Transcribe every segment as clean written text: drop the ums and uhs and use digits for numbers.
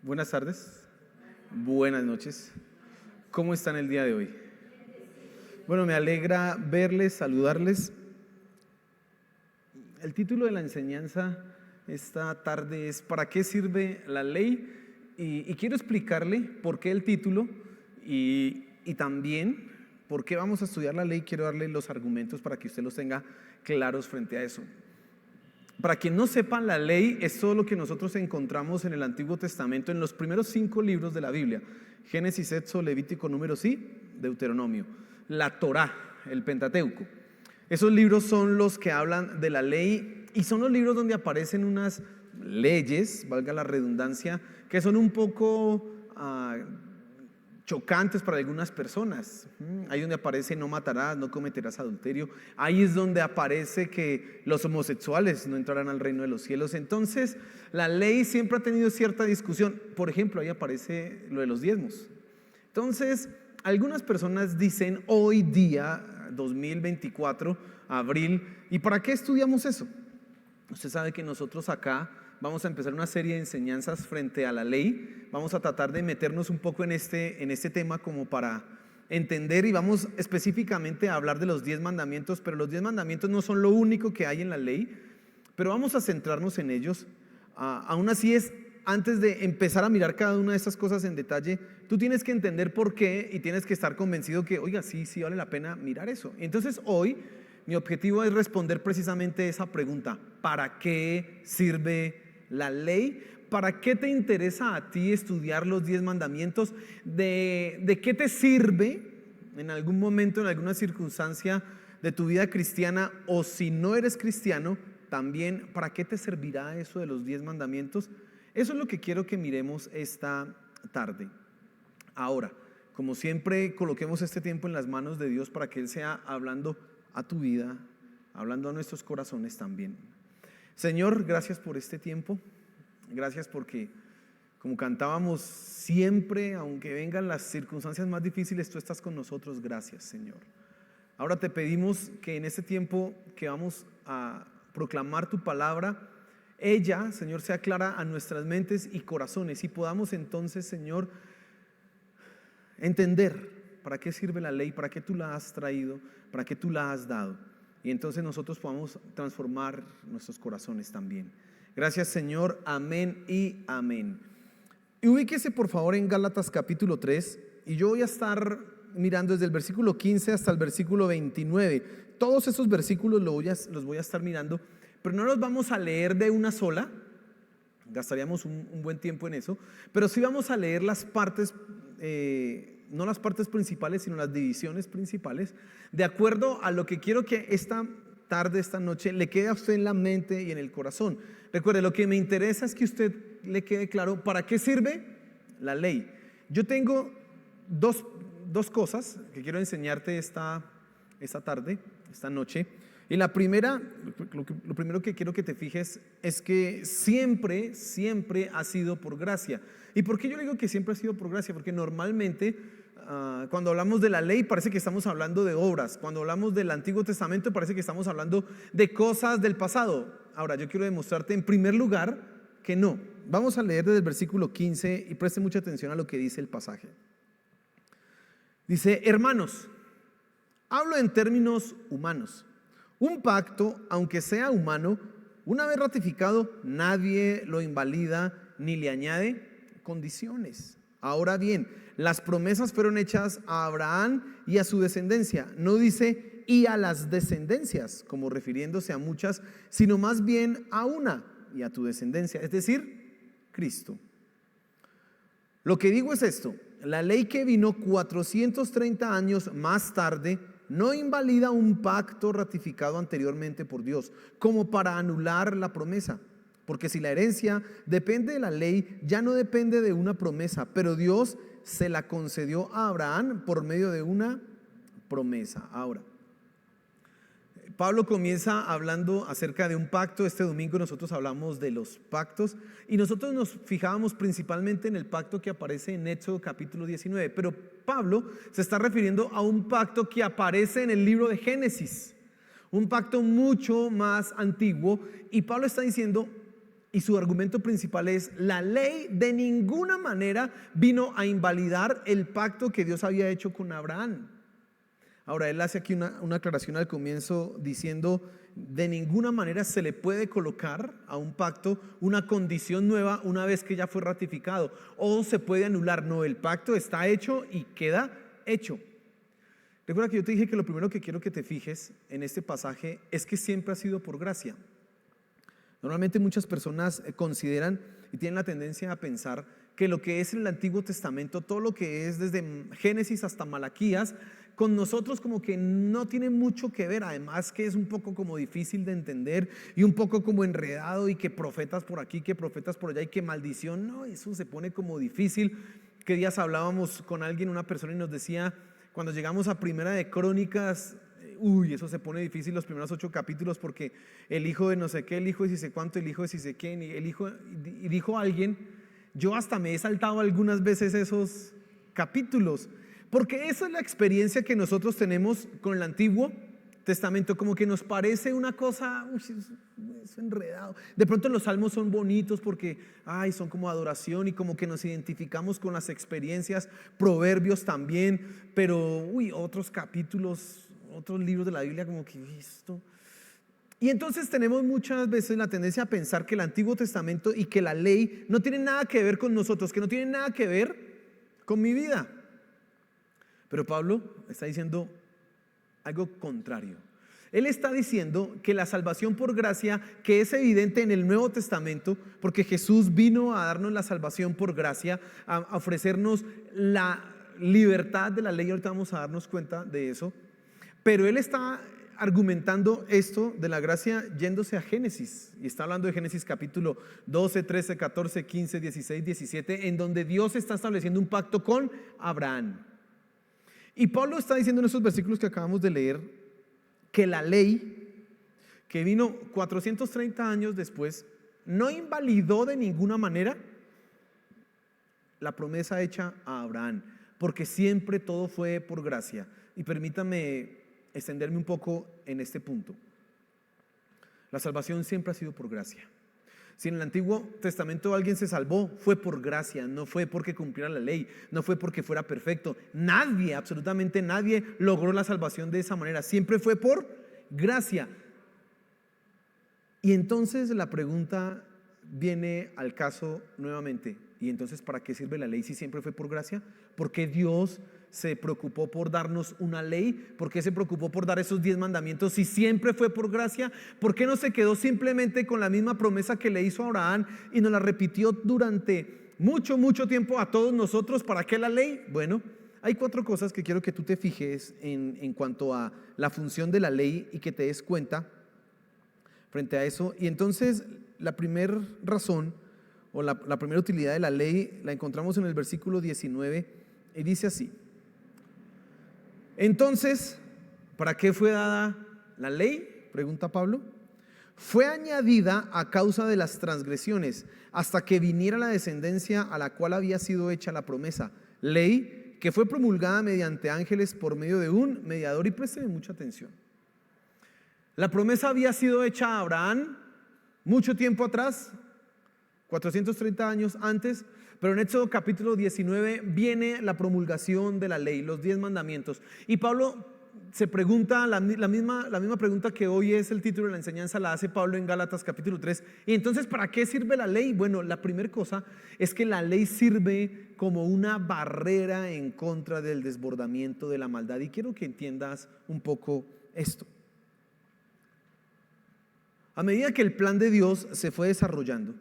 Buenas tardes, buenas noches. ¿Cómo están el día de hoy? Bueno, me alegra verles, saludarles. El título de la enseñanza esta tarde es ¿para qué sirve la ley? Y quiero explicarle por qué el título y también por qué vamos a estudiar la ley. Quiero darle los argumentos para que usted los tenga claros frente a eso. Para quien no sepa, la ley es todo lo que nosotros encontramos en el Antiguo Testamento, en los primeros 5 libros de la Biblia: Génesis, Éxodo, Levítico, Números y Deuteronomio. La Torá, el Pentateuco. Esos libros son los que hablan de la ley y son los libros donde aparecen unas leyes, valga la redundancia, que son un poco chocantes para algunas personas. Ahí donde aparece no matarás, no cometerás adulterio. Ahí es donde aparece que los homosexuales no entrarán al reino de los cielos. Entonces la ley siempre ha tenido cierta discusión. Por ejemplo, ahí aparece lo de los diezmos. Entonces algunas personas dicen hoy día 2024, abril, ¿y para qué estudiamos eso? Usted sabe que nosotros acá vamos a empezar una serie de enseñanzas frente a la ley. Vamos a tratar de meternos un poco en este tema como para entender, y vamos específicamente a hablar de los 10 mandamientos, pero los 10 mandamientos no son lo único que hay en la ley, pero vamos a centrarnos en ellos. Aún así antes de empezar a mirar cada una de estas cosas en detalle, tú tienes que entender por qué y tienes que estar convencido que, oiga, sí vale la pena mirar eso. Entonces hoy mi objetivo es responder precisamente esa pregunta: ¿para qué sirve la ley? ¿Para qué te interesa a ti estudiar los 10 mandamientos? ¿De qué te sirve en algún momento, en alguna circunstancia de tu vida cristiana? O si no eres cristiano, también, ¿para qué te servirá eso de los 10 mandamientos? Eso es lo que quiero que miremos esta tarde. Ahora, como siempre, coloquemos este tiempo en las manos de Dios para que Él sea hablando a tu vida, hablando a nuestros corazones también. Señor, gracias por este tiempo. Gracias porque, como cantábamos siempre, aunque vengan las circunstancias más difíciles, tú estás con nosotros. Gracias, Señor. Ahora te pedimos que en este tiempo que vamos a proclamar tu palabra, ella, Señor, sea clara a nuestras mentes y corazones, y podamos entonces, Señor, entender para qué sirve la ley, para qué tú la has traído, para qué tú la has dado, y entonces nosotros podamos transformar nuestros corazones también. Gracias, Señor. Amén y amén. Y ubíquese por favor en Gálatas capítulo 3, y yo voy a estar mirando desde el versículo 15 hasta el versículo 29. Todos esos versículos los voy a estar mirando, pero no los vamos a leer de una sola, gastaríamos un buen tiempo en eso, pero sí vamos a leer las partes, no las partes principales, sino las divisiones principales, de acuerdo a lo que quiero que esta tarde, esta noche, le quede a usted en la mente y en el corazón. Recuerde, lo que me interesa es que usted le quede claro para qué sirve la ley. Yo tengo dos cosas que quiero enseñarte esta tarde, esta noche. Y la primera, lo primero que quiero que te fijes es que siempre ha sido por gracia. ¿Y por qué yo digo que siempre ha sido por gracia? Porque normalmente cuando hablamos de la ley parece que estamos hablando de obras. Cuando hablamos del Antiguo Testamento parece que estamos hablando de cosas del pasado. Ahora yo quiero demostrarte en primer lugar que no. Vamos a leer desde el versículo 15 y preste mucha atención a lo que dice el pasaje. Dice: hermanos, hablo en términos humanos. Un pacto, aunque sea humano, una vez ratificado, nadie lo invalida ni le añade condiciones. Ahora bien, las promesas fueron hechas a Abraham y a su descendencia. No dice y a las descendencias, como refiriéndose a muchas, sino más bien a una, y a tu descendencia, es decir, Cristo. Lo que digo es esto: la ley que vino 430 años más tarde no invalida un pacto ratificado anteriormente por Dios, como para anular la promesa. Porque si la herencia depende de la ley, ya no depende de una promesa, pero Dios se la concedió a Abraham por medio de una promesa. Ahora, Pablo comienza hablando acerca de un pacto. Este domingo nosotros hablamos de los pactos y nosotros nos fijábamos principalmente en el pacto que aparece en Éxodo capítulo 19, pero Pablo se está refiriendo a un pacto que aparece en el libro de Génesis, un pacto mucho más antiguo, y Pablo está diciendo: y su argumento principal es: la ley de ninguna manera vino a invalidar el pacto que Dios había hecho con Abraham. Ahora, él hace aquí una aclaración al comienzo diciendo: de ninguna manera se le puede colocar a un pacto una condición nueva una vez que ya fue ratificado, o se puede anular. No, el pacto está hecho y queda hecho. Recuerda que yo te dije que lo primero que quiero que te fijes en este pasaje es que siempre ha sido por gracia. Normalmente muchas personas consideran y tienen la tendencia a pensar que lo que es el Antiguo Testamento, todo lo que es desde Génesis hasta Malaquías, con nosotros como que no tiene mucho que ver. Además que es un poco como difícil de entender y un poco como enredado, y que profetas por aquí, que profetas por allá, y que maldición. No, eso se pone como difícil. ¿Qué días hablábamos con alguien, una persona, y nos decía, cuando llegamos a Primera de Crónicas, eso se pone difícil los primeros 8 capítulos, porque el hijo de no sé qué, el hijo de si sé cuánto, el hijo de si sé quién, y dijo alguien: yo hasta me he saltado algunas veces esos capítulos, porque esa es la experiencia que nosotros tenemos con el Antiguo Testamento. Como que nos parece una cosa, es enredado. De pronto los salmos son bonitos porque son como adoración, y como que nos identificamos con las experiencias. Proverbios también, pero otros capítulos, otros libros de la Biblia, como que esto. Y entonces tenemos muchas veces la tendencia a pensar que el Antiguo Testamento y que la ley no tienen nada que ver con nosotros, que no tienen nada que ver con mi vida. Pero Pablo está diciendo algo contrario. Él está diciendo que la salvación por gracia, que es evidente en el Nuevo Testamento, porque Jesús vino a darnos la salvación por gracia, a ofrecernos la libertad de la ley. Ahorita vamos a darnos cuenta de eso. Pero él está argumentando esto de la gracia yéndose a Génesis, y está hablando de Génesis capítulo 12, 13, 14, 15, 16, 17, en donde Dios está estableciendo un pacto con Abraham. Y Pablo está diciendo en esos versículos que acabamos de leer que la ley, que vino 430 años después, no invalidó de ninguna manera la promesa hecha a Abraham, porque siempre todo fue por gracia. Y permítame extenderme un poco en este punto. La salvación siempre ha sido por gracia. Si en el Antiguo Testamento alguien se salvó, fue por gracia, no fue porque cumpliera la ley, no fue porque fuera perfecto. Nadie, absolutamente nadie, logró la salvación de esa manera. Siempre fue por gracia. Y entonces la pregunta viene al caso nuevamente: ¿y entonces para qué sirve la ley si siempre fue por gracia? ¿Por qué Dios se preocupó por darnos una ley? ¿Por qué se preocupó por dar esos 10 mandamientos si siempre fue por gracia? ¿Por qué no se quedó simplemente con la misma promesa que le hizo a Abraham y nos la repitió durante mucho, mucho tiempo a todos nosotros? ¿Para qué la ley? Bueno, hay 4 cosas que quiero que tú te fijes en cuanto a la función de la ley y que te des cuenta frente a eso. Y entonces la primera razón, o la primera utilidad de la ley, la encontramos en el versículo 19, y dice así: entonces, ¿para qué fue dada la ley?, pregunta Pablo. Fue añadida a causa de las transgresiones, hasta que viniera la descendencia a la cual había sido hecha la promesa. Ley que fue promulgada mediante ángeles por medio de un mediador. Y presten mucha atención. La promesa había sido hecha a Abraham mucho tiempo atrás, 430 años antes. Pero en Éxodo capítulo 19 viene la promulgación de la ley, los 10 mandamientos. Y Pablo se pregunta la misma pregunta que hoy es el título de la enseñanza, la hace Pablo en Gálatas capítulo 3. Y entonces, ¿para qué sirve la ley? Bueno, la primera cosa es que la ley sirve como una barrera en contra del desbordamiento de la maldad. Y quiero que entiendas un poco esto. A medida que el plan de Dios se fue desarrollando,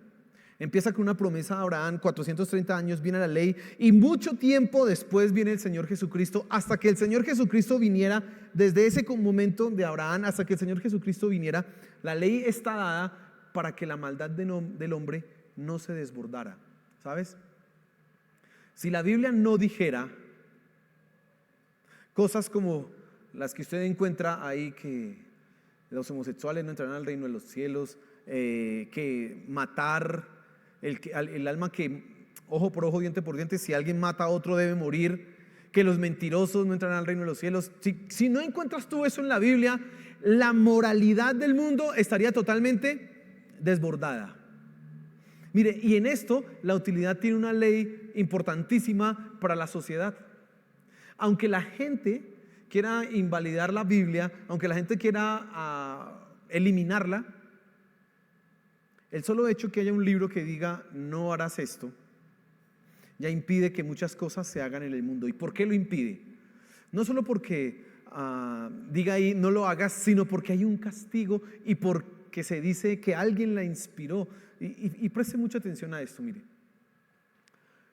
empieza con una promesa a Abraham, 430 años viene la ley, y mucho tiempo después viene el Señor Jesucristo. Hasta que el Señor Jesucristo viniera, desde ese momento de Abraham hasta que el Señor Jesucristo viniera, la ley está dada para que la maldad del hombre no se desbordara. ¿Sabes? Si la Biblia no dijera cosas como las que usted encuentra ahí, que los homosexuales no entrarán al reino de los cielos, que matar, el alma que ojo por ojo, diente por diente, si alguien mata a otro debe morir, que los mentirosos no entrarán al reino de los cielos. Si no encuentras tú eso en la Biblia, la moralidad del mundo estaría totalmente desbordada. Mire, y en esto la utilidad tiene una ley importantísima para la sociedad. Aunque la gente quiera invalidar la Biblia, aunque la gente quiera eliminarla, el solo hecho que haya un libro que diga no harás esto, ya impide que muchas cosas se hagan en el mundo. ¿Y por qué lo impide? No solo porque diga ahí no lo hagas, sino porque hay un castigo y porque se dice que alguien la inspiró. Y preste mucha atención a esto, mire.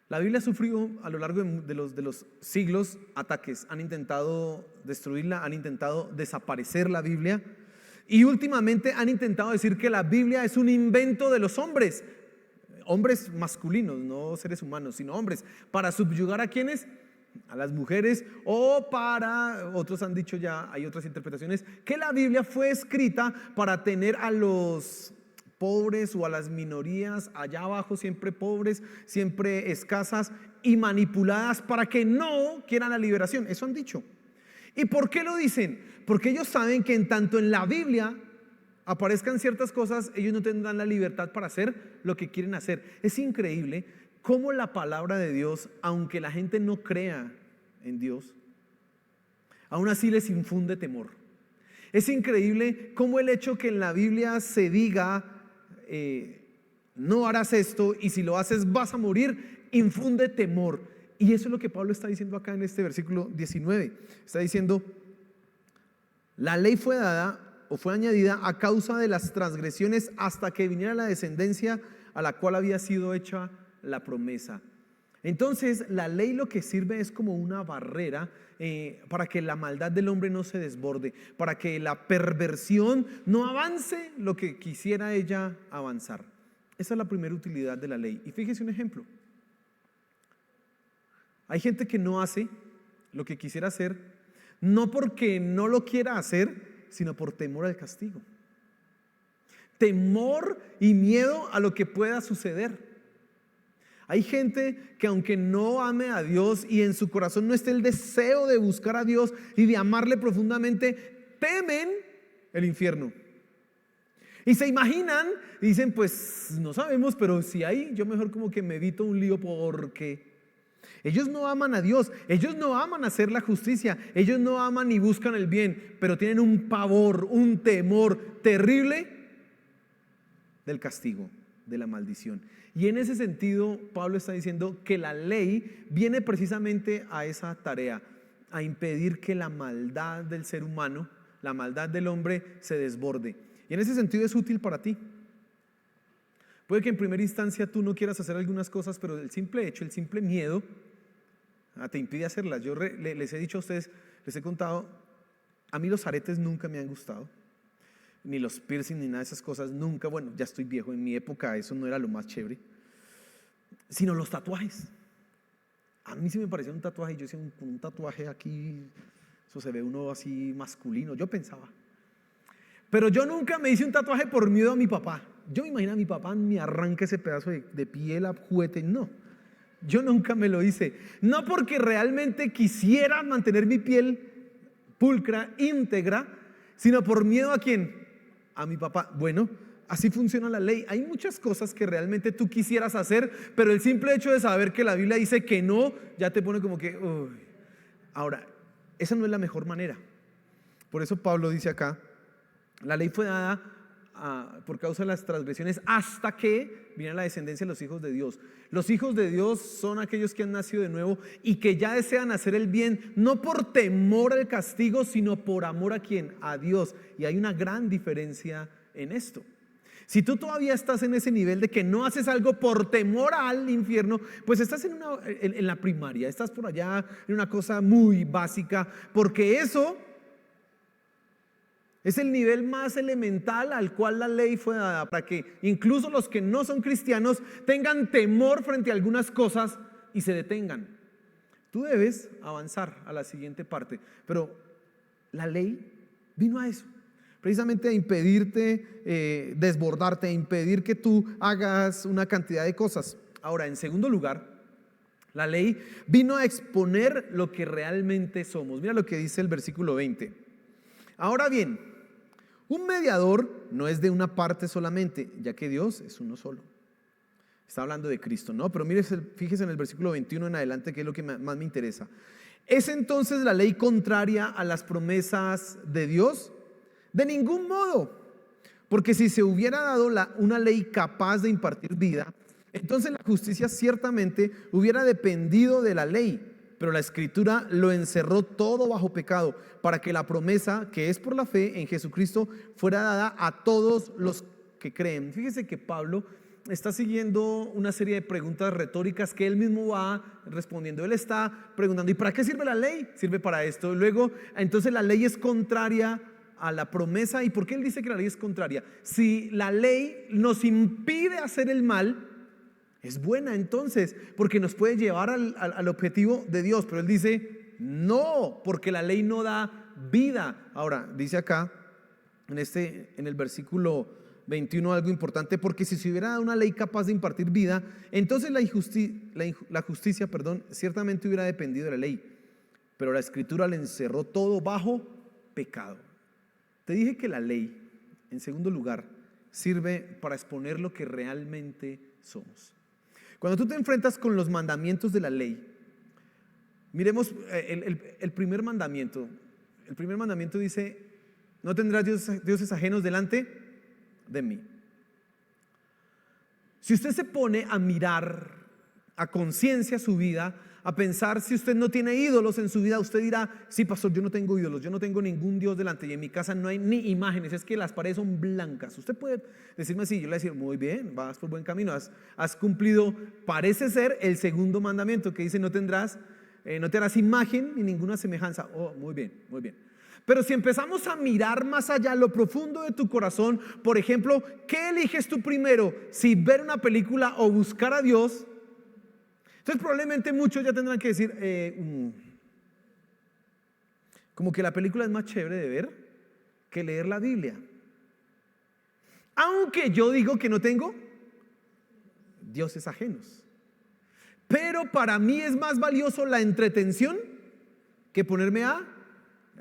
La Biblia ha sufrido a lo largo de los siglos ataques. Han intentado destruirla, han intentado desaparecer la Biblia. Y últimamente han intentado decir que la Biblia es un invento de los hombres. Hombres masculinos, no seres humanos, sino hombres. ¿Para subyugar a quiénes? A las mujeres, o para, otros han dicho ya, hay otras interpretaciones, que la Biblia fue escrita para tener a los pobres o a las minorías allá abajo, siempre pobres, siempre escasas y manipuladas para que no quieran la liberación. Eso han dicho. ¿Y por qué lo dicen? Porque ellos saben que en tanto en la Biblia aparezcan ciertas cosas, ellos no tendrán la libertad para hacer lo que quieren hacer. Es increíble cómo la palabra de Dios, aunque la gente no crea en Dios, aún así les infunde temor. Es increíble cómo el hecho que en la Biblia se diga no harás esto y si lo haces vas a morir, infunde temor. Y eso es lo que Pablo está diciendo acá en este versículo 19. Está diciendo: la ley fue dada o fue añadida a causa de las transgresiones hasta que viniera la descendencia a la cual había sido hecha la promesa. Entonces la ley lo que sirve es como una barrera para que la maldad del hombre no se desborde, para que la perversión no avance lo que quisiera ella avanzar. Esa es la primera utilidad de la ley. Y fíjese un ejemplo. Hay gente que no hace lo que quisiera hacer, no porque no lo quiera hacer, sino por temor al castigo. Temor y miedo a lo que pueda suceder. Hay gente que aunque no ame a Dios y en su corazón no esté el deseo de buscar a Dios y de amarle profundamente, temen el infierno. Y se imaginan y dicen, pues no sabemos, pero si hay, yo mejor como que me evito un lío porque ellos no aman a Dios, ellos no aman hacer la justicia, ellos no aman ni buscan el bien, pero tienen un pavor, un temor terrible del castigo, de la maldición. Y en ese sentido Pablo está diciendo que la ley viene precisamente a esa tarea, a impedir que la maldad del ser humano, la maldad del hombre se desborde. Y en ese sentido es útil para ti. Puede que en primera instancia tú no quieras hacer algunas cosas, pero el simple hecho, el simple miedo te impide hacerlas. Yo les he dicho a ustedes, les he contado, a mí los aretes nunca me han gustado, ni los piercing ni nada de esas cosas, nunca. Bueno, ya estoy viejo, en mi época eso no era lo más chévere, sino los tatuajes. A mí sí me parecía un tatuaje, yo decía, un tatuaje aquí, eso se ve uno así masculino, yo pensaba. Pero yo nunca me hice un tatuaje por miedo a mi papá. Yo me imagino a mi papá me arranca ese pedazo de piel a juguete. No, yo nunca me lo hice. No porque realmente quisiera mantener mi piel pulcra, íntegra, sino por miedo ¿a quién? A mi papá. Bueno, así funciona la ley. Hay muchas cosas que realmente tú quisieras hacer, pero el simple hecho de saber que la Biblia dice que no, ya te pone como que uy. Ahora, esa no es la mejor manera. Por eso Pablo dice acá, la ley fue dada por causa de las transgresiones hasta que viniera la descendencia de los hijos de Dios. Los hijos de Dios son aquellos que han nacido de nuevo y que ya desean hacer el bien, no por temor al castigo, sino por amor a ¿quién? A Dios. Y hay una gran diferencia en esto. Si tú todavía estás en ese nivel de que no haces algo por temor al infierno, pues estás en la primaria, estás por allá en una cosa muy básica, porque eso es el nivel más elemental al cual la ley fue dada, para que incluso los que no son cristianos tengan temor frente a algunas cosas y se detengan. Tú debes avanzar a la siguiente parte, pero la ley vino a eso, precisamente a impedirte desbordarte, a impedir que tú hagas una cantidad de cosas. Ahora, en segundo lugar, la ley vino a exponer lo que realmente somos. Mira lo que dice el versículo 20. Ahora bien, un mediador no es de una parte solamente, ya que Dios es uno solo. Está hablando de Cristo, ¿no? Pero fíjese en el versículo 21 en adelante, que es lo que más me interesa. ¿Es entonces la ley contraria a las promesas de Dios? De ningún modo. Porque si se hubiera dado una ley capaz de impartir vida, entonces la justicia ciertamente hubiera dependido de la ley. Pero la Escritura lo encerró todo bajo pecado, para que la promesa, que es por la fe en Jesucristo, fuera dada a todos los que creen. Fíjese que Pablo está siguiendo una serie de preguntas retóricas que él mismo va respondiendo. Él está preguntando: ¿y para qué sirve la ley? Sirve para esto. Luego, entonces la ley es contraria a la promesa. ¿Y por qué él dice que la ley es contraria? Si la ley nos impide hacer el mal, es buena entonces, porque nos puede llevar al objetivo de Dios. Pero él dice: no, porque la ley no da vida. Ahora, dice acá, en el versículo 21, algo importante: porque si se hubiera dado una ley capaz de impartir vida, entonces la justicia, ciertamente hubiera dependido de la ley. Pero la Escritura le encerró todo bajo pecado. Te dije que la ley, en segundo lugar, sirve para exponer lo que realmente somos. Cuando tú te enfrentas con los mandamientos de la ley, miremos el primer mandamiento. El primer mandamiento dice: no tendrás dioses ajenos delante de mí. Si usted se pone a mirar a conciencia su vida, a pensar, si usted no tiene ídolos en su vida, usted dirá: sí, pastor, yo no tengo ídolos, yo no tengo ningún Dios delante, y en mi casa no hay ni imágenes, es que las paredes son blancas. Usted puede decirme así, yo le voy a decir: muy bien, vas por buen camino, has cumplido, parece ser, el segundo mandamiento, que dice: no te harás imagen ni ninguna semejanza. Oh, muy bien, muy bien. Pero si empezamos a mirar más allá, lo profundo de tu corazón, por ejemplo, ¿qué eliges tú primero? Si ver una película o buscar a Dios. Entonces probablemente muchos ya tendrán que decir, como que la película es más chévere de ver que leer la Biblia. Aunque yo digo que no tengo dioses ajenos, pero para mí es más valioso la entretención que ponerme a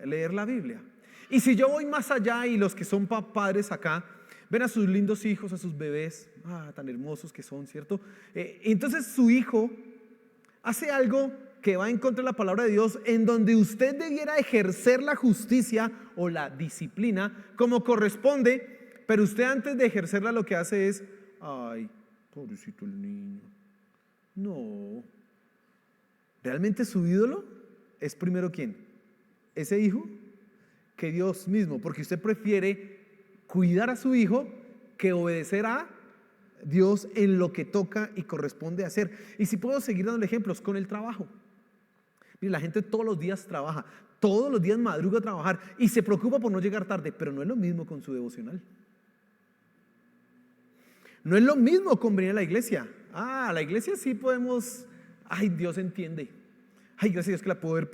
leer la Biblia. Y si yo voy más allá, y los que son padres acá ven a sus lindos hijos, a sus bebés, tan hermosos que son, ¿cierto? Entonces su hijo hace algo que va en contra de la palabra de Dios, en donde usted debiera ejercer la justicia o la disciplina como corresponde, pero usted, antes de ejercerla, lo que hace es: ay, pobrecito el niño. No, realmente su ídolo es primero ¿quién? Ese hijo, que Dios mismo, porque usted prefiere cuidar a su hijo que obedecer a Dios en lo que toca y corresponde hacer. Y si puedo seguir dando ejemplos con el trabajo. Mire, la gente todos los días trabaja, todos los días madruga a trabajar y se preocupa por no llegar tarde, pero no es lo mismo con su devocional. No es lo mismo con venir a la iglesia. A la iglesia sí podemos, Dios entiende. Gracias a Dios que la puedo ver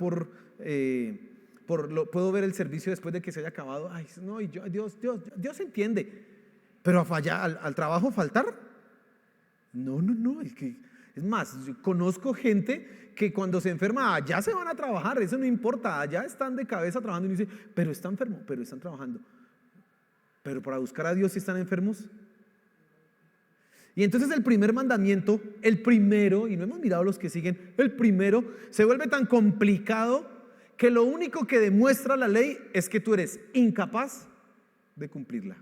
puedo ver el servicio después de que se haya acabado. No, y Dios entiende. Pero al trabajo faltar, no, es más, yo conozco gente que cuando se enferma, allá se van a trabajar, eso no importa, allá están de cabeza trabajando, y me dice: pero está enfermo, pero están trabajando. Pero para buscar a Dios, ¿sí están enfermos? Y entonces el primer mandamiento, el primero, y no hemos mirado los que siguen, el primero se vuelve tan complicado que lo único que demuestra la ley es que tú eres incapaz de cumplirla.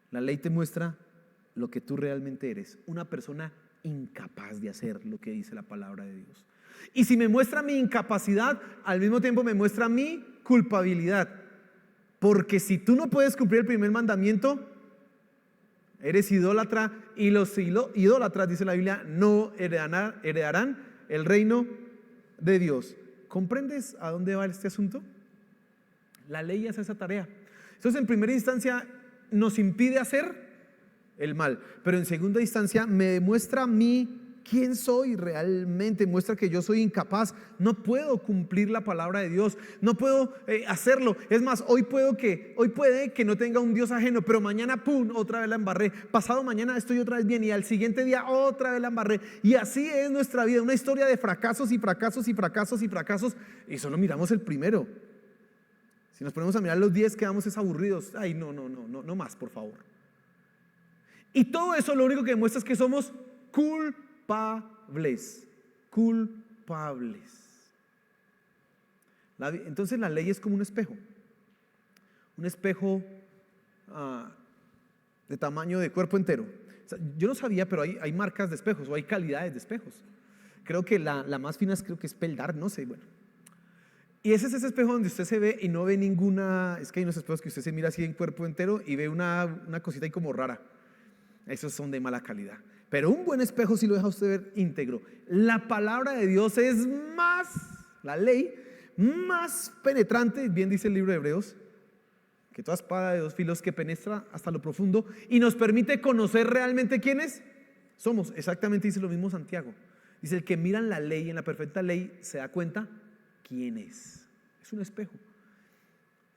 La ley te muestra lo que tú realmente eres, una persona incapaz de hacer lo que dice la palabra de Dios. Y si me muestra mi incapacidad, al mismo tiempo me muestra mi culpabilidad. Porque si tú no puedes cumplir el primer mandamiento, eres idólatra, y los idólatras, dice la Biblia, no heredarán el reino de Dios. ¿Comprendes a dónde va este asunto? La ley hace esa tarea. Entonces, en primera instancia, nos impide hacer el mal, pero en segunda instancia me demuestra a mí quién soy realmente, muestra que yo soy incapaz, no puedo cumplir la palabra de Dios, no puedo hacerlo. Es más, hoy puede que no tenga un Dios ajeno, pero mañana ¡pum!, otra vez la embarré, pasado mañana estoy otra vez bien, y al siguiente día otra vez la embarré, y así es nuestra vida, una historia de fracasos y fracasos y fracasos y fracasos, y solo miramos el primero. Si nos ponemos a mirar los 10, quedamos aburridos. No más, por favor. Y todo eso lo único que demuestra es que somos culpables. Culpables. Entonces la ley es como un espejo. Un espejo de tamaño de cuerpo entero. O sea, yo no sabía, pero hay marcas de espejos o hay calidades de espejos. Creo que la más fina creo que es Peldar, no sé, bueno. Y ese es ese espejo donde usted se ve y no ve ninguna. Es que hay unos espejos que usted se mira así en cuerpo entero y ve una cosita ahí como rara. Esos son de mala calidad. Pero un buen espejo sí lo deja usted ver íntegro. La palabra de Dios es más, la ley, más penetrante, bien dice el libro de Hebreos, que toda espada de dos filos, que penetra hasta lo profundo y nos permite conocer realmente quiénes somos. Exactamente dice lo mismo Santiago. Dice: el que mira en la ley, en la perfecta ley, se da cuenta quién es. Es un espejo.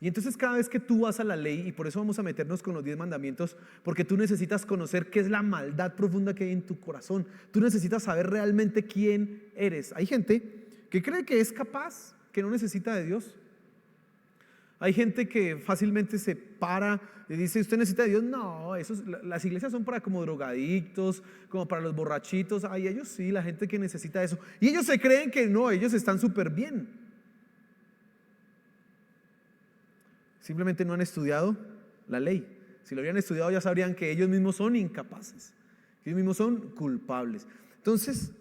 Y entonces cada vez que tú vas a la ley, y por eso vamos a meternos con los 10 mandamientos, porque tú necesitas conocer qué es la maldad profunda que hay en tu corazón. Tú necesitas saber realmente quién eres. Hay gente que cree que es capaz, que no necesita de Dios. Hay gente que fácilmente se para y dice: ¿usted necesita de Dios? No, las iglesias son para como drogadictos, como para los borrachitos. Ay, ellos sí, la gente que necesita eso. Y ellos se creen que no, ellos están súper bien. Simplemente no han estudiado la ley. Si lo hubieran estudiado ya sabrían que ellos mismos son incapaces, que ellos mismos son culpables. Entonces,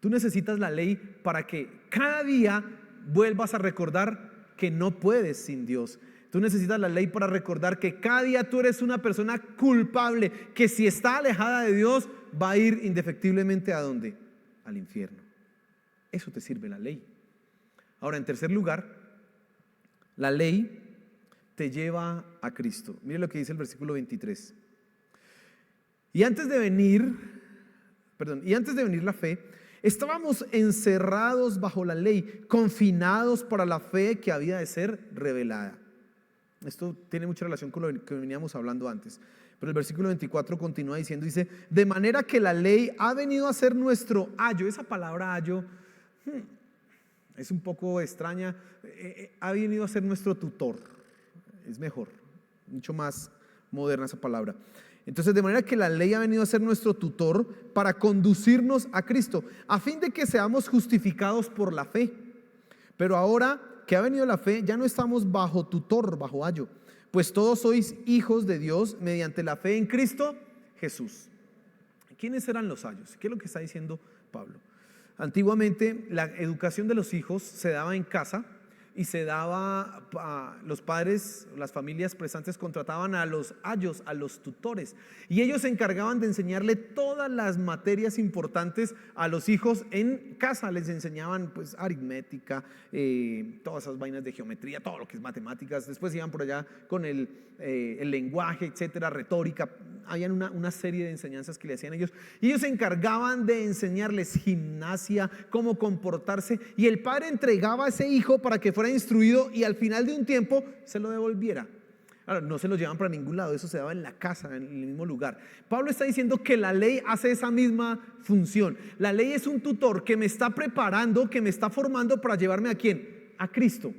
tú necesitas la ley para que cada día vuelvas a recordar que no puedes sin Dios. Tú necesitas la ley para recordar que cada día tú eres una persona culpable, que si está alejada de Dios va a ir indefectiblemente ¿a dónde? Al infierno. Eso te sirve la ley. Ahora, en tercer lugar, la ley te lleva a Cristo. Mire lo que dice el versículo 23. Y antes de venir la fe, estábamos encerrados bajo la ley, confinados para la fe que había de ser revelada. Esto tiene mucha relación con lo que veníamos hablando antes. Pero el versículo 24 continúa diciendo, dice: de manera que la ley ha venido a ser nuestro ayo. Esa palabra ayo es un poco extraña. Ha venido a ser nuestro tutor. Es mejor, mucho más moderna esa palabra. Entonces, de manera que la ley ha venido a ser nuestro tutor para conducirnos a Cristo, a fin de que seamos justificados por la fe. Pero ahora que ha venido la fe, ya no estamos bajo tutor, bajo ayo, pues todos sois hijos de Dios mediante la fe en Cristo Jesús. ¿Quiénes eran los ayos? ¿Qué es lo que está diciendo Pablo? Antiguamente la educación de los hijos se daba en casa y se daba a los padres, las familias prestantes contrataban a los ayos, a los tutores, y ellos se encargaban de enseñarle todas las materias importantes a los hijos en casa. Les enseñaban pues aritmética, todas esas vainas de geometría, todo lo que es matemáticas. Después iban por allá con el lenguaje, etcétera, retórica. Habían una serie de enseñanzas que le hacían ellos, y ellos se encargaban de enseñarles gimnasia, cómo comportarse, y el padre entregaba a ese hijo para que fuera instruido y al final de un tiempo se lo devolviera. Ahora, no se lo llevan para ningún lado, eso se daba en la casa, en el mismo lugar. Pablo está diciendo que la ley hace esa misma función. La ley es un tutor que me está preparando, que me está formando para llevarme ¿a quién? A Cristo.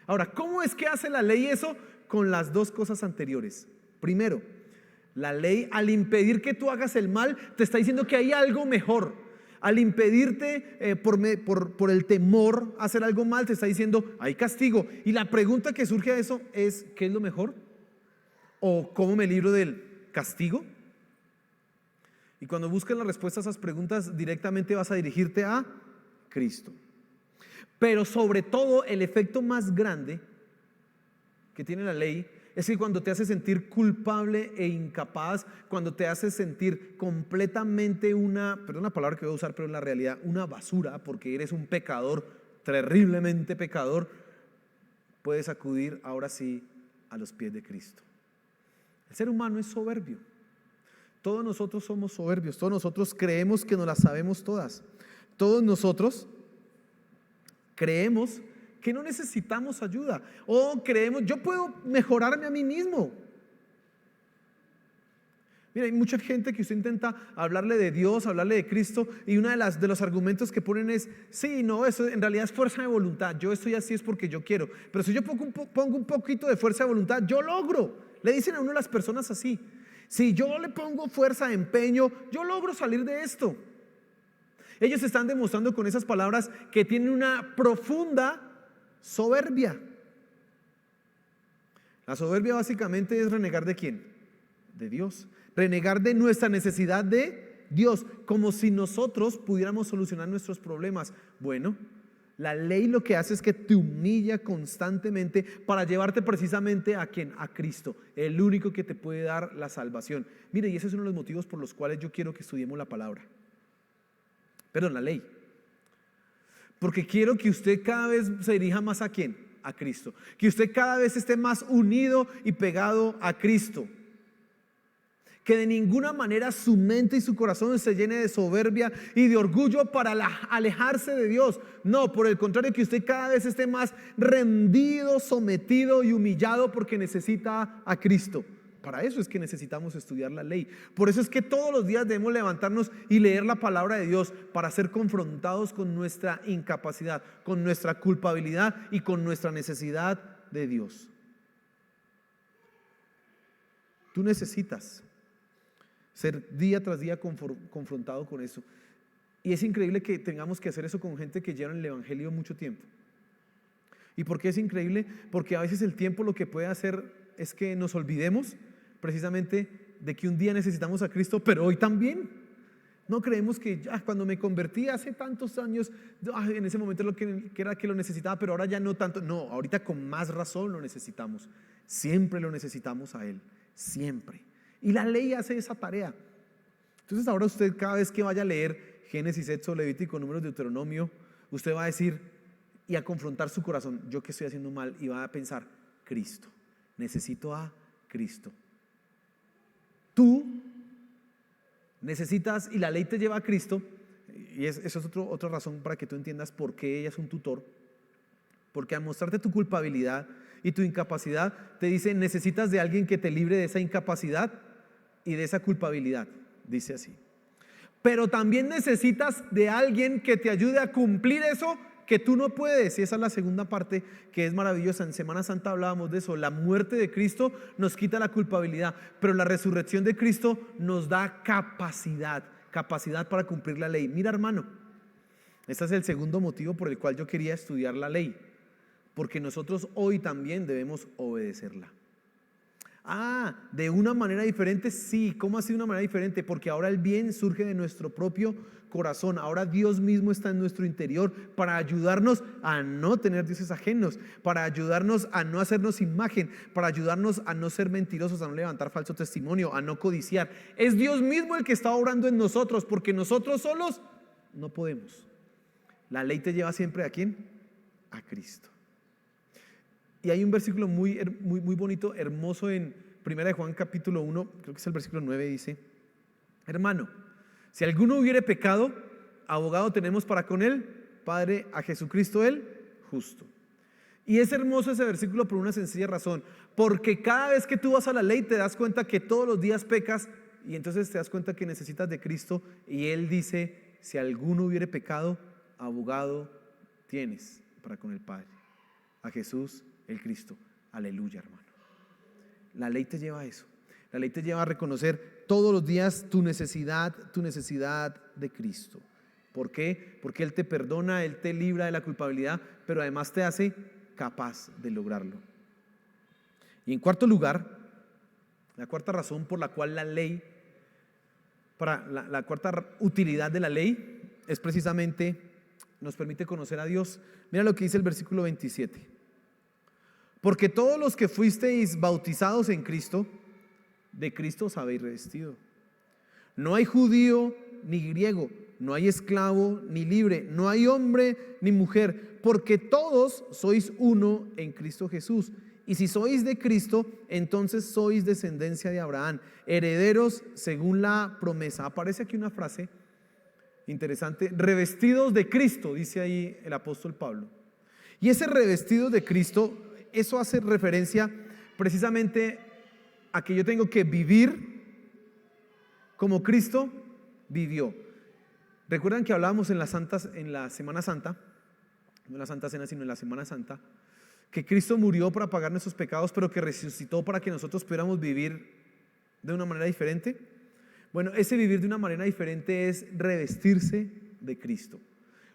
Ahora, ¿cómo es que hace la ley eso? Con las dos cosas anteriores. Primero, la ley, al impedir que tú hagas el mal, te está diciendo que hay algo mejor. Al impedirte por el temor a hacer algo mal, te está diciendo hay castigo. Y la pregunta que surge de eso es: ¿qué es lo mejor? ¿O cómo me libro del castigo? Y cuando buscas la respuesta a esas preguntas, directamente vas a dirigirte a Cristo. Pero sobre todo, el efecto más grande que tiene la ley es que cuando te hace sentir culpable e incapaz, cuando te hace sentir completamente perdón la palabra que voy a usar, pero en la realidad una basura, porque eres un pecador, terriblemente pecador, puedes acudir ahora sí a los pies de Cristo. El ser humano es soberbio. Todos nosotros somos soberbios, todos nosotros creemos que nos las sabemos todas. Todos nosotros creemos que no necesitamos ayuda, o creemos yo puedo mejorarme a mí mismo. Mira, hay mucha gente que usted intenta hablarle de Dios, hablarle de Cristo, y uno de los argumentos que ponen es: sí, no, eso en realidad es fuerza de voluntad, yo estoy así es porque yo quiero, pero si yo pongo un poquito de fuerza de voluntad, yo logro. Le dicen a uno las personas así. Si yo le pongo fuerza, empeño, yo logro salir de esto. Ellos están demostrando con esas palabras que tienen una profunda soberbia. La soberbia básicamente es renegar ¿de quién? De Dios. Renegar de nuestra necesidad de Dios, como si nosotros pudiéramos solucionar nuestros problemas. Bueno, la ley lo que hace es que te humilla constantemente para llevarte precisamente ¿a quién? A Cristo, el único que te puede dar la salvación. Mire, y ese es uno de los motivos por los cuales yo quiero que estudiemos la palabra. Perdón, la ley. Porque quiero que usted cada vez se dirija más ¿a quién? A Cristo. Que usted cada vez esté más unido y pegado a Cristo. Que de ninguna manera su mente y su corazón se llene de soberbia y de orgullo para alejarse de Dios. No, por el contrario, que usted cada vez esté más rendido, sometido y humillado porque necesita a Cristo. Para eso es que necesitamos estudiar la ley. Por eso es que todos los días debemos levantarnos y leer la palabra de Dios para ser confrontados con nuestra incapacidad, con nuestra culpabilidad y con nuestra necesidad de Dios. Tú necesitas ser día tras día confrontado con eso. Y es increíble que tengamos que hacer eso con gente que lleva en el evangelio mucho tiempo. ¿Y por qué es increíble? Porque a veces el tiempo lo que puede hacer es que nos olvidemos precisamente de que un día necesitamos a Cristo, pero hoy también. No creemos que ya cuando me convertí hace tantos años, en ese momento lo que era que lo necesitaba, pero ahora ya no tanto. No, ahorita con más razón lo necesitamos. Siempre lo necesitamos a Él, siempre. Y la ley hace esa tarea. Entonces ahora usted cada vez que vaya a leer Génesis, Éxodo, Levítico, Números, Deuteronomio, usted va a decir y a confrontar su corazón, yo que estoy haciendo mal, y va a pensar, Cristo, necesito a Cristo. Tú necesitas, y la ley te lleva a Cristo, y eso es otra razón para que tú entiendas por qué ella es un tutor, porque al mostrarte tu culpabilidad y tu incapacidad, te dice, necesitas de alguien que te libre de esa incapacidad y de esa culpabilidad, dice así. Pero también necesitas de alguien que te ayude a cumplir eso que tú no puedes, y esa es la segunda parte que es maravillosa. En Semana Santa hablábamos de eso. La muerte de Cristo nos quita la culpabilidad, pero la resurrección de Cristo nos da capacidad para cumplir la ley. Mira, hermano, este es el segundo motivo por el cual yo quería estudiar la ley, porque nosotros hoy también debemos obedecerla. De una manera diferente, sí. ¿Cómo así de una manera diferente? Porque ahora el bien surge de nuestro propio corazón. Ahora Dios mismo está en nuestro interior para ayudarnos a no tener dioses ajenos, para ayudarnos a no hacernos imagen, para ayudarnos a no ser mentirosos, a no levantar falso testimonio, a no codiciar. Es Dios mismo el que está obrando en nosotros, porque nosotros solos no podemos. La ley te lleva siempre ¿a quién? A Cristo. Y hay un versículo muy bonito, hermoso en 1 Juan capítulo 1, creo que es el versículo 9, dice: hermano, si alguno hubiere pecado, abogado tenemos para con él, Padre, a Jesucristo el justo. Y es hermoso ese versículo por una sencilla razón, porque cada vez que tú vas a la ley te das cuenta que todos los días pecas, y entonces te das cuenta que necesitas de Cristo, y Él dice, si alguno hubiere pecado, abogado tienes para con el Padre, a Jesús el Cristo. Aleluya, hermano. La ley te lleva a eso. La ley te lleva a reconocer todos los días tu necesidad de Cristo. ¿Por qué? Porque Él te perdona, Él te libra de la culpabilidad, pero además te hace capaz de lograrlo. Y en cuarto lugar, la cuarta razón por la cual la ley, la cuarta utilidad de la ley es precisamente, nos permite conocer a Dios. Mira lo que dice el versículo 27. Porque todos los que fuisteis bautizados en Cristo, de Cristo os habéis revestido. No hay judío ni griego, no hay esclavo ni libre, no hay hombre ni mujer, porque todos sois uno en Cristo Jesús. Y si sois de Cristo, entonces sois descendencia de Abraham, herederos según la promesa. Aparece aquí una frase interesante: revestidos de Cristo, dice ahí el apóstol Pablo. Y ese revestido de Cristo, eso hace referencia precisamente a que yo tengo que vivir como Cristo vivió. Recuerdan que hablábamos en la Semana Santa, no en la Santa Cena, sino en la Semana Santa, que Cristo murió para pagar nuestros pecados, pero que resucitó para que nosotros pudiéramos vivir de una manera diferente? Bueno, ese vivir de una manera diferente es revestirse de Cristo.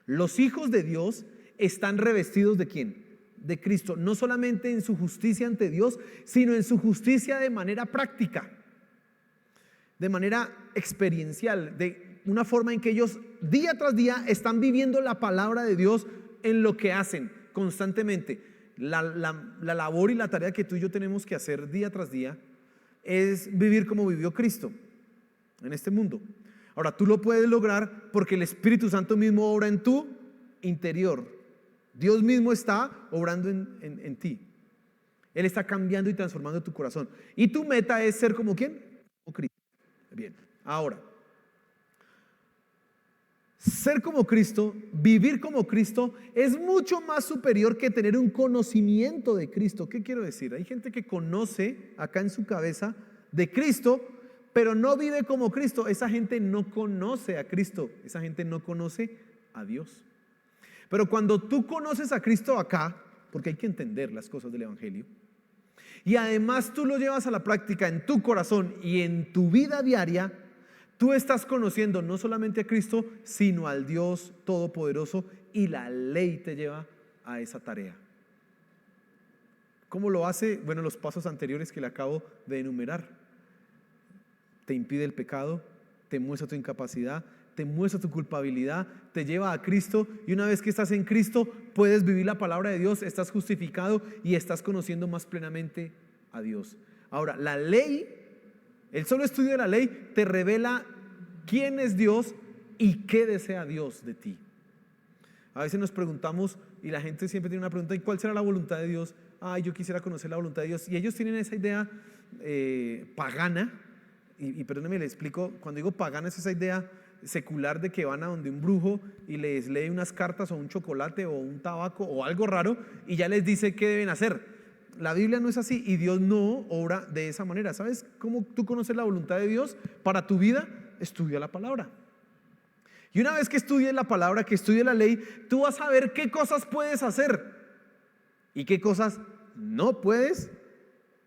Los hijos de Dios están revestidos ¿de quién? De Cristo, no solamente en su justicia ante Dios, sino en su justicia de manera práctica, de manera experiencial, de una forma en que ellos día tras día están viviendo la palabra de Dios en lo que hacen constantemente. La labor y la tarea que tú y yo tenemos que hacer día tras día es vivir como vivió Cristo en este mundo. Ahora, tú lo puedes lograr porque el Espíritu Santo mismo obra en tu interior. Dios mismo está obrando en ti. Él está cambiando y transformando tu corazón. Y tu meta es ser como ¿quién? Como Cristo. Bien, ahora, ser como Cristo, vivir como Cristo, es mucho más superior que tener un conocimiento de Cristo. ¿Qué quiero decir? Hay gente que conoce acá en su cabeza de Cristo, pero no vive como Cristo. Esa gente no conoce a Cristo, esa gente no conoce a Dios. Pero cuando tú conoces a Cristo acá, porque hay que entender las cosas del Evangelio, y además tú lo llevas a la práctica en tu corazón y en tu vida diaria, tú estás conociendo no solamente a Cristo, sino al Dios Todopoderoso, y la ley te lleva a esa tarea. ¿Cómo lo hace? Bueno, los pasos anteriores que le acabo de enumerar. Te impide el pecado, te muestra tu incapacidad, te muestra tu culpabilidad, te lleva a Cristo, y una vez que estás en Cristo puedes vivir la palabra de Dios, estás justificado y estás conociendo más plenamente a Dios. Ahora, la ley, el solo estudio de la ley te revela quién es Dios y qué desea Dios de ti. A veces nos preguntamos, y la gente siempre tiene una pregunta: ¿y cuál será la voluntad de Dios? Yo quisiera conocer la voluntad de Dios. Y ellos tienen esa idea pagana, y perdónenme, le explico. Cuando digo pagana, es esa idea secular de que van a donde un brujo y les lee unas cartas o un chocolate o un tabaco o algo raro y ya les dice qué deben hacer. La Biblia no es así, y Dios no obra de esa manera. ¿Sabes cómo tú conoces la voluntad de Dios para tu vida? Estudia la palabra. Y una vez que estudies la palabra, que estudies la ley, tú vas a ver qué cosas puedes hacer y qué cosas no puedes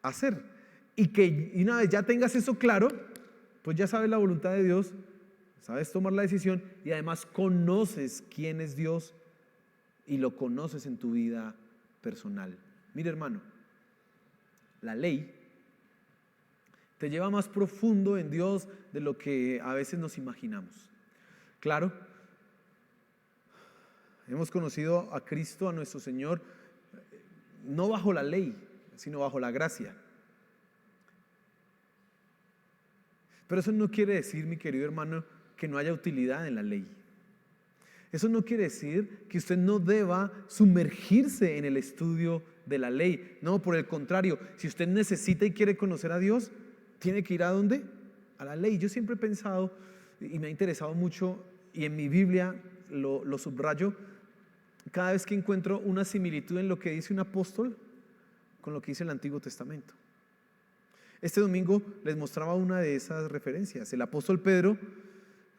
hacer. Y una vez ya tengas eso claro, pues ya sabes la voluntad de Dios, sabes tomar la decisión, y además conoces quién es Dios y lo conoces en tu vida personal. Mira, hermano, la ley te lleva más profundo en Dios de lo que a veces nos imaginamos. Claro, hemos conocido a Cristo, a nuestro Señor, no bajo la ley, sino bajo la gracia. Pero eso no quiere decir, mi querido hermano, que no haya utilidad en la ley. Eso no quiere decir que usted no deba sumergirse en el estudio de la ley. No, por el contrario, si usted necesita y quiere conocer a Dios, tiene que ir ¿a dónde? A la ley. Yo siempre he pensado, y me ha interesado mucho, y en mi Biblia lo subrayo, cada vez que encuentro una similitud en lo que dice un apóstol con lo que dice el Antiguo Testamento. Este domingo les mostraba una de esas referencias. El apóstol Pedro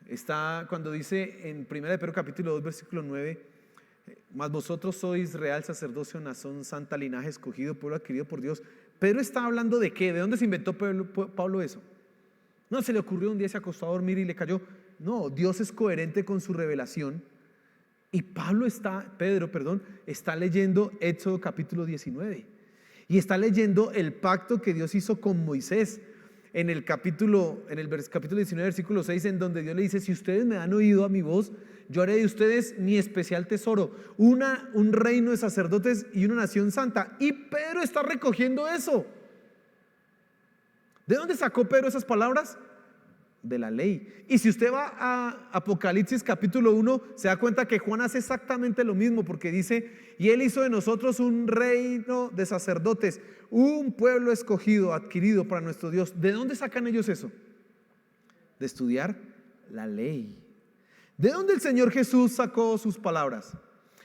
está cuando dice en 1 de Pedro capítulo 2 versículo 9: mas vosotros sois real sacerdocio, nación santa, linaje escogido, pueblo adquirido por Dios. Pedro está hablando de ¿qué? ¿De dónde se inventó Pablo eso? No se le ocurrió un día, se acostó a dormir y le cayó. No, Dios es coherente con su revelación. Y Pedro está leyendo Éxodo capítulo 19 y está leyendo el pacto que Dios hizo con Moisés en el capítulo 19 versículo 6, en donde Dios le dice: si ustedes me han oído a mi voz, yo haré de ustedes mi especial tesoro, un reino de sacerdotes y una nación santa. Y Pedro está recogiendo eso. ¿De dónde sacó Pedro esas palabras? De la ley. Y si usted va a Apocalipsis capítulo 1, se da cuenta que Juan hace exactamente lo mismo, porque dice: y él hizo de nosotros un reino de sacerdotes, un pueblo escogido, adquirido para nuestro Dios. ¿De dónde sacan ellos eso? De estudiar la ley. ¿De dónde el Señor Jesús sacó sus palabras?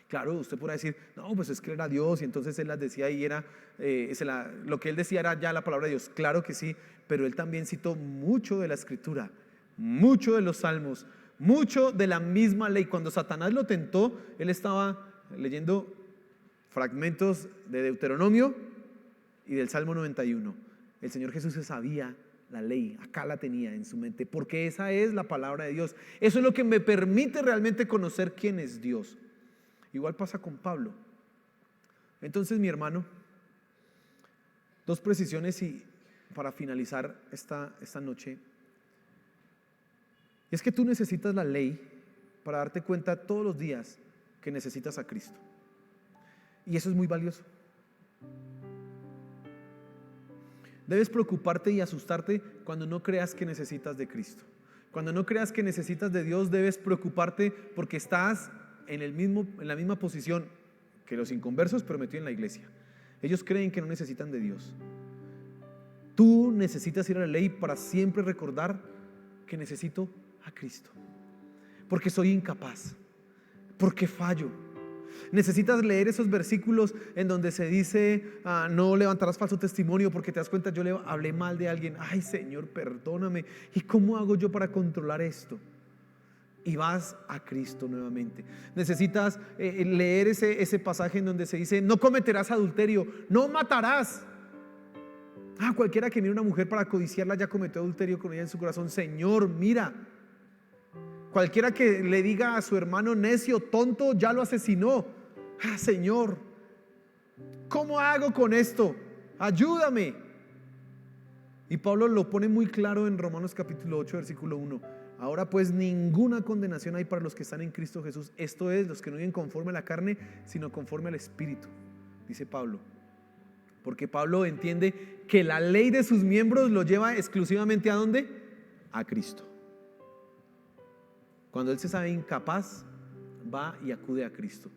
Claro, usted podrá decir: no, pues es que era Dios y entonces él las decía y era lo que él decía era ya la palabra de Dios. Claro que sí, pero él también citó mucho de la Escritura, mucho de los salmos, mucho de la misma ley. Cuando Satanás lo tentó, él estaba leyendo fragmentos de Deuteronomio y del Salmo 91. El Señor Jesús se sabía la ley, acá la tenía en su mente, porque esa es la palabra de Dios. Eso es lo que me permite realmente conocer quién es Dios. Igual pasa con Pablo. Entonces, mi hermano, dos precisiones y para finalizar esta noche. Es que tú necesitas la ley para darte cuenta todos los días que necesitas a Cristo. Y eso es muy valioso. Debes preocuparte y asustarte cuando no creas que necesitas de Cristo. Cuando no creas que necesitas de Dios, debes preocuparte porque estás en la misma posición que los inconversos, pero metido en la iglesia. Ellos creen que no necesitan de Dios. Tú necesitas ir a la ley para siempre recordar que necesito a Cristo, porque soy incapaz, porque fallo. Necesitas leer esos versículos en donde se dice no levantarás falso testimonio, porque te das cuenta, yo le hablé mal de alguien. Ay, Señor, perdóname. ¿Y cómo hago yo para controlar esto? Y vas a Cristo nuevamente. Necesitas leer ese pasaje en donde se dice no cometerás adulterio, no matarás. Cualquiera que mire a una mujer para codiciarla ya cometió adulterio con ella en su corazón. Señor, mira. Cualquiera que le diga a su hermano necio, tonto, ya lo asesinó. Señor, ¿cómo hago con esto? Ayúdame. Y Pablo lo pone muy claro en Romanos capítulo 8, versículo 1. Ahora pues ninguna condenación hay para los que están en Cristo Jesús. Esto es, los que no viven conforme a la carne, sino conforme al Espíritu, dice Pablo. Porque Pablo entiende que la ley de sus miembros lo lleva exclusivamente ¿a dónde? A Cristo. Cuando él se sabe incapaz, va y acude a Cristo.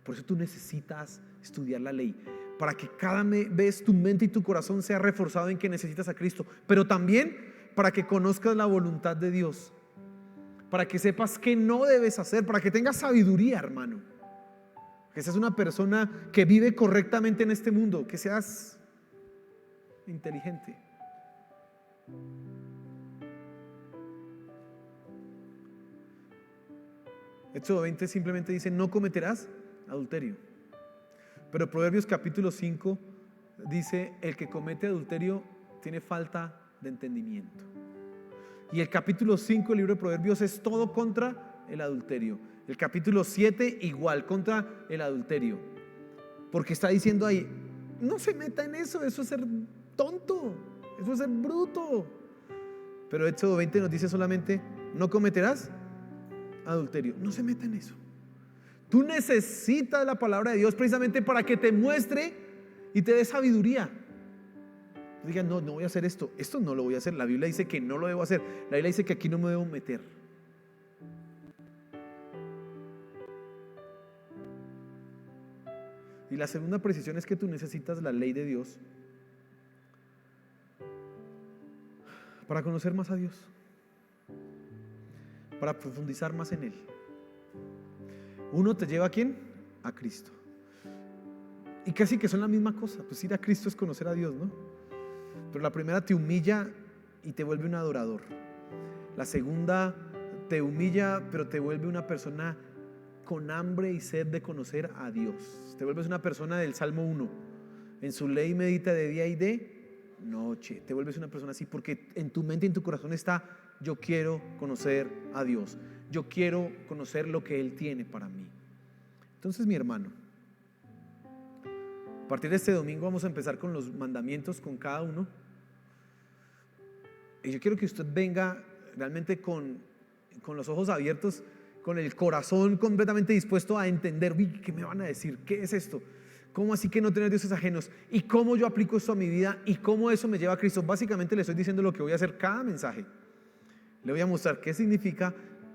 Por eso tú necesitas estudiar la ley, para que cada vez tu mente y tu corazón sea reforzado en que necesitas a Cristo, pero también para que conozcas la voluntad de Dios, para que sepas qué no debes hacer, para que tengas sabiduría, hermano, que seas una persona que vive correctamente en este mundo, que seas inteligente. Éxodo 20 simplemente dice no cometerás adulterio. Pero Proverbios capítulo 5 dice el que comete adulterio tiene falta de entendimiento. Y el capítulo 5 del libro de Proverbios es todo contra el adulterio. El capítulo 7 igual, contra el adulterio. Porque está diciendo ahí, no se meta en eso, eso es ser tonto, eso es ser bruto. Pero Éxodo 20 nos dice solamente no cometerás adulterio. No se meta en eso. Tú necesitas la palabra de Dios precisamente para que te muestre y te dé sabiduría. Digan, no voy a hacer esto no lo voy a hacer. La Biblia dice que no lo debo hacer. La Biblia dice que aquí no me debo meter. Y la segunda precisión es que tú necesitas la ley de Dios para conocer más a Dios, para profundizar más en Él. Uno te lleva ¿a quién? A Cristo. Y casi que son la misma cosa. Pues ir a Cristo es conocer a Dios, ¿no? Pero la primera te humilla y te vuelve un adorador. La segunda te humilla, pero te vuelve una persona con hambre y sed de conocer a Dios. Te vuelves una persona del Salmo 1. En su ley medita de día y de noche. Te vuelves una persona así porque en tu mente y en tu corazón está: yo quiero conocer a Dios. Yo quiero conocer lo que Él tiene para mí. Entonces, mi hermano, a partir de este domingo vamos a empezar con los mandamientos con cada uno. Y yo quiero que usted venga realmente con los ojos abiertos, con el corazón completamente dispuesto a entender. Uy, ¿qué me van a decir? ¿Qué es esto? ¿Cómo así que no tener dioses ajenos? ¿Y cómo yo aplico esto a mi vida? ¿Y cómo eso me lleva a Cristo? Básicamente le estoy diciendo lo que voy a hacer cada mensaje. Le voy a mostrar qué significa,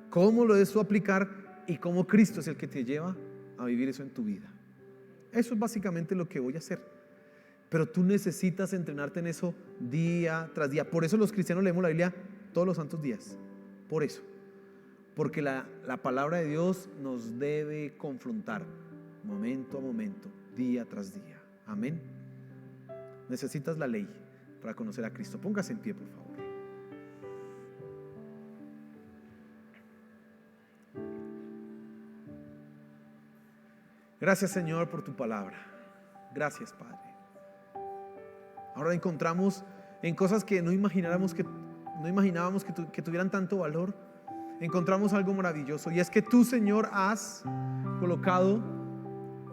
cómo lo debes tú aplicar y cómo Cristo es el que te lleva a vivir eso en tu vida. Eso es básicamente lo que voy a hacer. Pero tú necesitas entrenarte en eso día tras día. Por eso los cristianos leemos la Biblia todos los santos días. Por eso. Porque la palabra de Dios nos debe confrontar momento a momento, día tras día. Amén. Necesitas la ley para conocer a Cristo. Póngase en pie, por favor. Gracias, Señor, por tu palabra. Gracias, Padre. Ahora encontramos en cosas que no imaginábamos que tuvieran tanto valor, encontramos algo maravilloso. Y es que tú, Señor, has colocado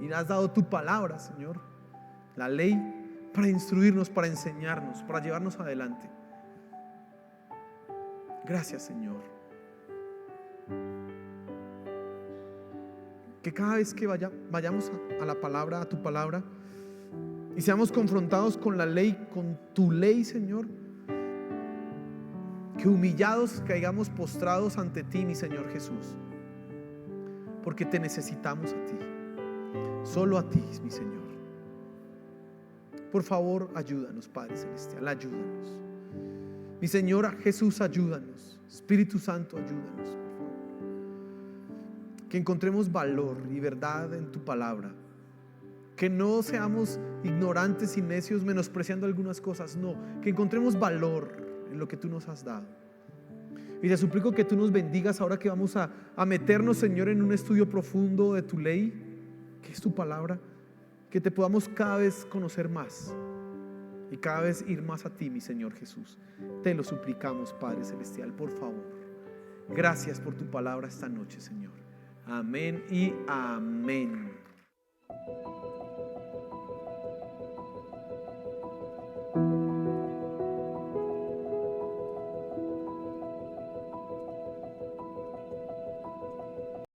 y has dado tu palabra, Señor, la ley, para instruirnos, para enseñarnos, para llevarnos adelante. Gracias, Señor. Que cada vez que vayamos a la palabra, a tu palabra, y seamos confrontados con la ley, con tu ley, Señor, que humillados caigamos postrados ante ti, mi Señor Jesús, porque te necesitamos a ti, solo a ti, mi Señor. Por favor, ayúdanos, Padre Celestial, ayúdanos. Mi Señor Jesús, ayúdanos. Espíritu Santo, ayúdanos, por favor. Que encontremos valor y verdad en tu palabra. Que no seamos ignorantes y necios menospreciando algunas cosas. No, que encontremos valor en lo que tú nos has dado. Y te suplico que tú nos bendigas ahora que vamos a meternos, Señor, en un estudio profundo de tu ley, que es tu palabra. Que te podamos cada vez conocer más y cada vez ir más a ti, mi Señor Jesús. Te lo suplicamos, Padre Celestial, por favor. Gracias por tu palabra esta noche, Señor. Amén y amén.